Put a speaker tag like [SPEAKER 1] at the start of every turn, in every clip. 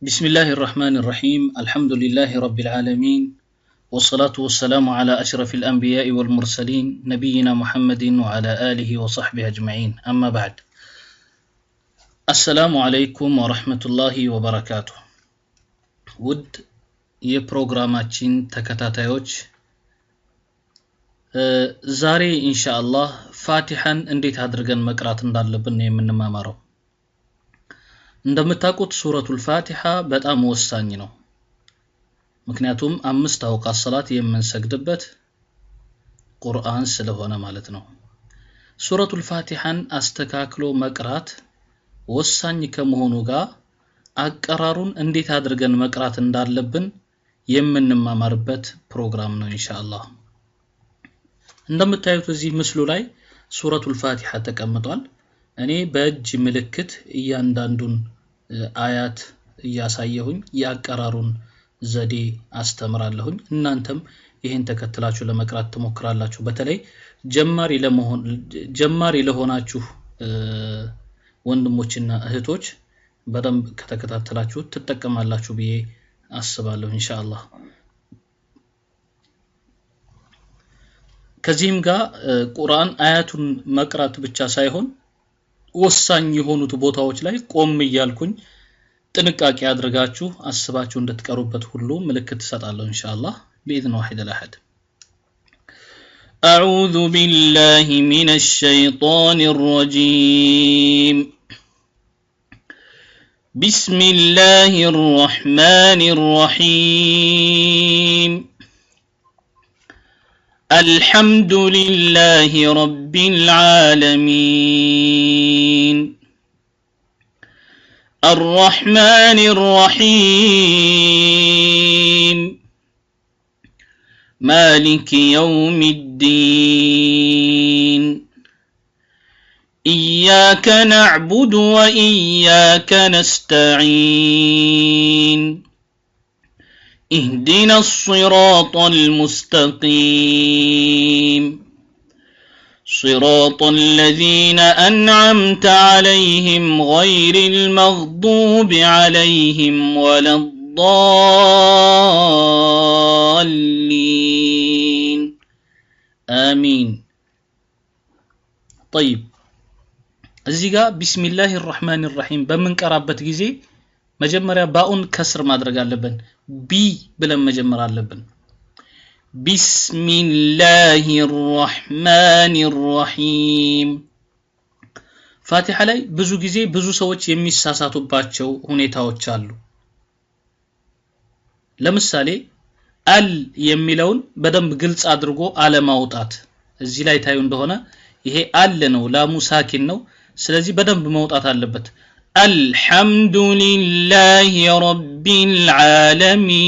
[SPEAKER 1] بسم الله الرحمن الرحيم الحمد لله رب العالمين والصلاة والسلام على أشرف الأنبياء والمرسلين نبينا محمد وعلى آله وصحبه أجمعين أما بعد السلام عليكم ورحمة الله وبركاته ود የፕሮግራማችን ተከታታዮች ዛሬ ኢንሻአላህ ፋቲሃን እንዴት አድርገን መቅራት እንዳለብን ነው የምንማማረው እንደምታውቁት ሱረቱል ፋቲሃ በጣም ወሳኝ ነው ምክንያቱም አምስት አውቃት ሰላት የምንሰግድበት ቁርአን ስለሆነ ማለት ነው ሱረቱል ፋቲሃን አስተካክሎ መቅራት ወሳኝ ከመሆኑ ጋር አቀራሩን እንዴት አድርገን መቅራት እንዳለብን የምንማማርበት ፕሮግራም ነው ኢንሻአላህ እንደምታዩት እዚህ ምስሉ ላይ ሱረቱል ፋቲሃ ተቀምጧል እኔ በእጅ ምልክት እያንዳንዱን አያት ያሳየሁኝ ያቀራሩን ዘዴ አስተምራለሁኝ እናንተም ይሄን ተከትላችሁ ለመቅራት ተሞክራላችሁ በተለይ ጀማሪ ለሆናችሁ ወንድሞችና እህቶች በደንብ ከተከታተላችሁ ትጠቀማላችሁ ብዬ አስባለሁ ኢንሻአላህ ከዚህም ጋር ቁርአን አያቱን መቅራት ብቻ ሳይሆን ወሳኝ የሆኑት ቦታዎች ላይ ቆም ይያልኩኝ ጥንቃቄ አድርጋችሁ አስባችሁ እንድትቀሩበት ሁሉ ምልክት ተሰጣለሁ ኢንሻአላህ باذن واحد الاحد اعوذ بالله من الشيطان الرجيم بسم الله الرحمن الرحيم الحمد لله رب العالمين الرحمن الرحيم مالك يوم الدين إياك نعبد وإياك نستعين اهدنا الصراط المستقيم صراط الذين أنعمت عليهم غير المغضوب عليهم ولا الضالين آمين طيب እዚጋ ቢስሚላሂር ረህማኒር ረሂም በመንቀራበት ጊዜ መጀመሪያ ባኡን ከስር ማድረግ አለብን ቢ ብለን መጀመር አለብን ቢስሚላሂር ረህማኒር ረሂም ፋቲሃ ላይ ብዙ ጊዜ ብዙ ሰዎች የሚሳሳቱባቸው ሁኔታዎች አሉ ለምሳሌ አል የሚለውን በደንብ ግልጽ አድርጎ አለማውጣት እዚህ ላይ ታዩ እንደሆነ ይሄ አል ነው ላሙ ሳኪን ነው ስለዚህ በደንብ መውጣት አለበት አልহামዱሊላሂ ረቢል ዓለሚን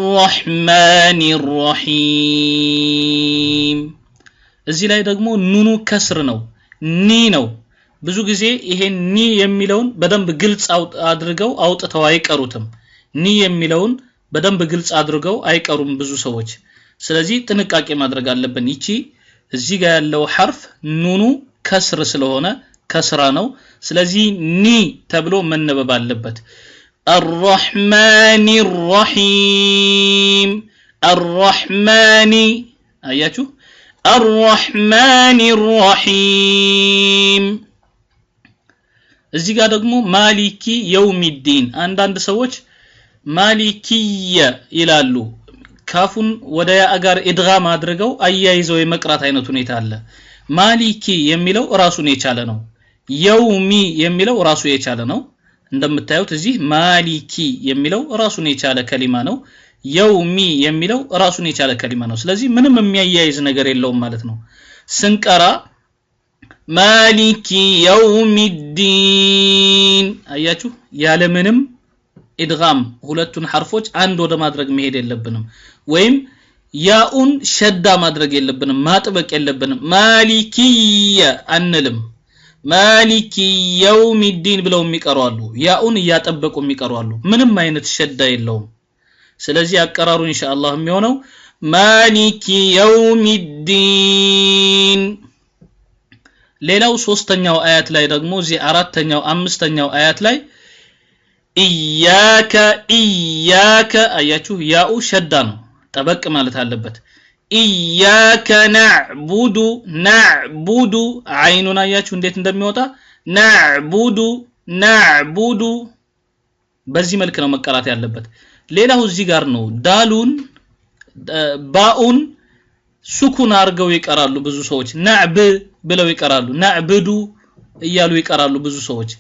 [SPEAKER 1] አርረህማኒር ረሂም እዚህ ላይ ደግሞ ኑኑ ከስር ነው ኒ ነው ብዙ ጊዜ ይሄ ኒ የሚለውን በደንብ ግልጽ አድርገው አውጥተው አይቀሩትም ኒ የሚለውን በደንብ ግልጽ አድርገው አይቀሩም ብዙ ሰዎች ስለዚህ ጥንቃቄ ማድረግ አለብን ይቺ እዚህ ጋር ያለው ሐርፍ ኑኑ ከስር ስለሆነ ከስራ ነው ስለዚህ ኒ ተብሎ መነበብ አለበት አርረህማኒር ረሂም አርረህማኒ አያችሁ አርረህማኒር ረሂም እዚህ ጋር ደግሞ ማሊኪ የውሚዲን አንዳንድ ሰዎች ማሊኪየ ይላሉ ካፉን ወደ ያጋር ኢድጋም አድርገው አያይዘው የመቅራት አይነት ሁኔታ አለ ማሊኪ የሚለው ራሱን የቻለ ነው የውሚ የሚለው ራሱ የቻለ ነው እንደምታዩት እዚህ ማሊኪ የሚለው ራሱን የቻለ ከሊማ ነው የውሚ የሚለው ራሱን የቻለ ከሊማ ነው ስለዚህ ምንም የሚያያይዝ ነገር የለውም ማለት ነው ስንቀራ ማሊኪ የውሚዲን አያችሁ ያለ ምንም ኢድጋም ሁለቱን ሐርፎች አንድ ወደ ማድረግ መሄድ የለብንም ወይም ያኡን ሸዳ ማድረግ የለብንም ማጥበቅ የለብንም ማሊኪየ አንልም ማሊኪ የውሚዲን ብለው የሚቀሩ ያኡን ያጠበቁ የሚቀሩ ምንም አይነት ሸዳ የለውም ስለዚህ አቀራሩ ኢንሻአላህ የሚሆነው ማሊኪ የውሚዲን ሌላው ሶስተኛው አያት ላይ ደግሞ እዚህ አራተኛው አምስተኛው አያት ላይ ኢያከ አያችሁ ያኡ ሸዳ ነው ጠበቅ ማለት አለበት ኢያከ ናዕቡዱ አይኑን አያችሁ እንዴት እንደሚወጣ ናዕቡዱ በዚህ መልክ ነው መቀራት ያለበት ሌላው እዚህ ጋር ነው ዳሉን ባኡን ሱኩን አርገው ይቀራሉ ብዙ ሰዎች ናዕብ ብለው ይቀራሉ ናዕብዱ እያሉ ይቀራሉ ብዙ ሰዎች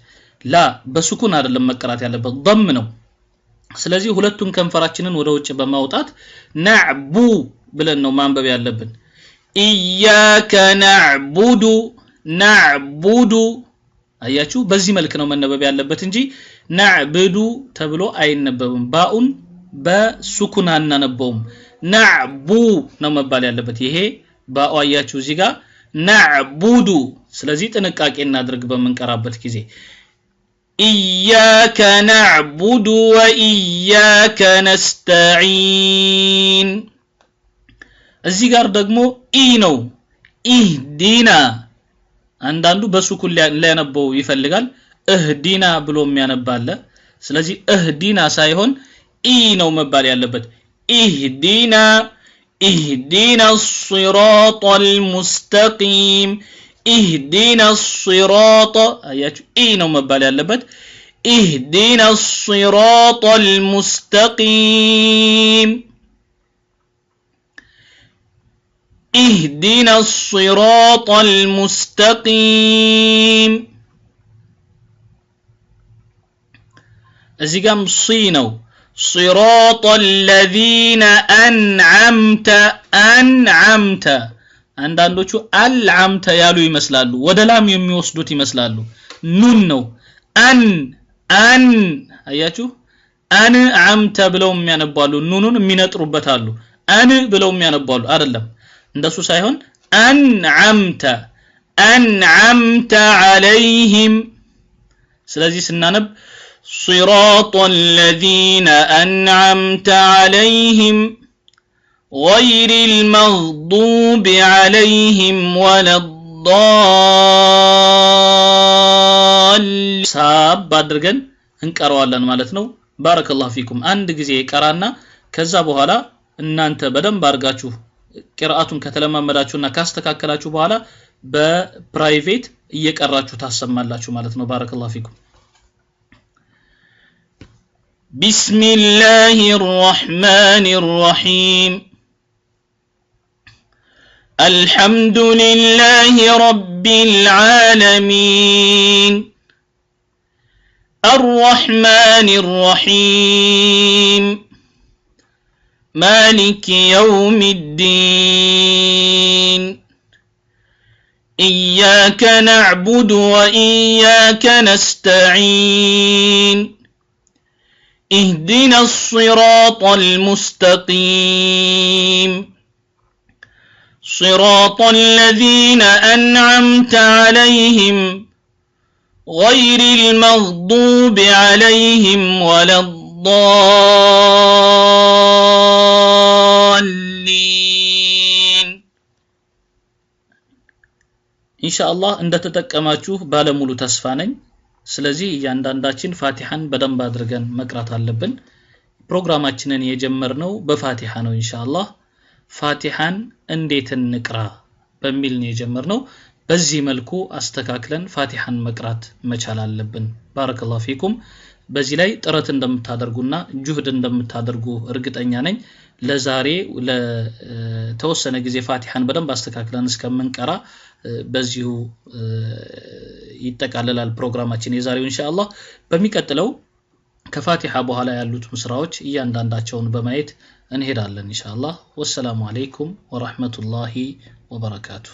[SPEAKER 1] ላ በሱኩን አይደለም መቀራት ያለበት ضم ነው ስለዚህ ሁለቱን ከንፈራችንን ወደ ውጭ በማውጣት ናዕቡ ብለን ነው ማንበብ ያለብን ኢያከ ናዕቡዱ አያችሁ በዚህ መልክ ነው መነበብ ያለበት እንጂ ናዕብዱ ተብሎ አይነበብም ባኡን በሱኩን አናነበውም ናዕቡ ነው መባል ያለበት ይሄ ባኡ አያችሁ እዚህ ጋር ናዕቡዱ ስለዚህ ጥንቃቄ እናድርግ በመንቀራበት ጊዜ ኢያከ ናዕቡዱ ወኢያከ ነስተዒን እዚህ ጋር ደግሞ ኢ ነው ኢህዲና አንዳንዱ በሱኩን ሊያነበው ይፈልጋል እህዲና ብሎ የሚያነባለ ስለዚህ እህዲና ሳይሆን ኢ ነው መባል ያለበት ኢህዲና الصراط المستقيم اهدنا الصراط አያችሁ ኢ ነው መባል ያለበት اهدنا الصراط المستقيم اهدنا الصراط المستقيم እዚህ ጋርም ሲ ነው صراط الذين أنعمت አንዳንዶቹ አልዓምተ ያሉ ይመስላሉ ወደ ላም የሚወስዱት ይመስላሉ ኑን ነው አን አያችሁ አንዓምተ ብለው የሚያነባሉ ኑኑን የሚነጥሩበታሉ አን ብለው የሚያነባሉ አይደለም እንደሱ ሳይሆን አንዓምተ عليهم ስለዚህ ስናነብ صراط الذين أنعمت عليهم غير المغضوب عليهم ولا الضالين ሳብ አድርገን እንቀራዋለን ማለት ነው ባረከላሁ ፊኩም አንድ ጊዜ ይቀራና ከዛ በኋላ እናንተ በደንብ አርጋችሁ ቂራአቱን ከተለማመዳችሁና ካስተካከላችሁ በኋላ በፕራይቬት እየቀራችሁ ታሰማላችሁ ማለት ነው ባረከላሁ ፊኩም بسم الله الرحمن الرحيم الحمد لله رب العالمين الرحمن الرحيم مالك يوم الدين إياك نعبد وإياك نستعين اهدنا الصراط المستقيم صراط الذين أنعمت عليهم غير المغضوب عليهم ولا الضالين إن شاء الله عند تتكماچو بالمولو تسفانين ስለዚህ እያንዳንዳችን ፋቲሃን በደንብ አድርገን መቅራት አለብን ፕሮግራማችንን የጀመርነው በፋቲሃ ነው ኢንሻአላህ ፋቲሃን እንዴት እንቅራ በሚል ነው የጀመርነው በዚህ መልኩ አስተካክለን ፋቲሃን መቅራት መቻል አለብን ባረከላሁ ፊኩም በዚህ ላይ ጥረት እንደምታደርጉና ጁህድ እንደምታደርጉ እርግጠኛ ነኝ ለዛሬ ለተወሰነ ጊዜ ፋቲሃን በደንብ አስተካክለን እስከምንቀራ በዚሁ ይተቃለላል ፕሮግራማችን የዛሬው ኢንሻአላህ በሚቀጥለው ከፋቲሃ በኋላ ያሉት ስራዎች እያንዳንዳቸውን በማየት እንሄዳለን ኢንሻአላህ ወሰላሙ አለይኩም ወራህመቱላሂ ወበረካቱ